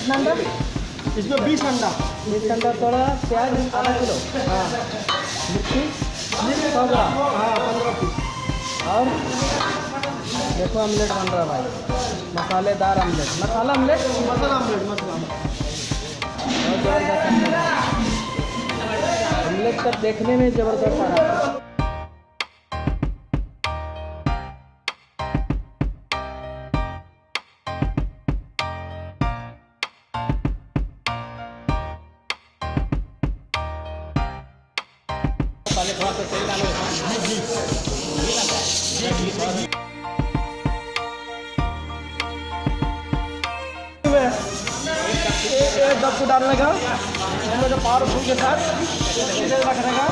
कितना अंडा? इसमें 20 अंडा। 20 अंडा, थोड़ा प्याज आधा किलो। हाँ मिर्ची 100 ग्राम। हाँ 15 पीस। और देखो ऑमलेट बन रहा है भाई, मसालेदार ऑमलेट, मसाला ऑमलेट, मसाला ऑमलेट, मसाला ऑमलेट। बहुत ज़बरदस्त ऑमलेट तो देखने में ज़बरदस्त आ रहा है। पहले थोड़ा सा तेल डालो। एक डब्बू डालने का पावरफुल के साथ रखने का।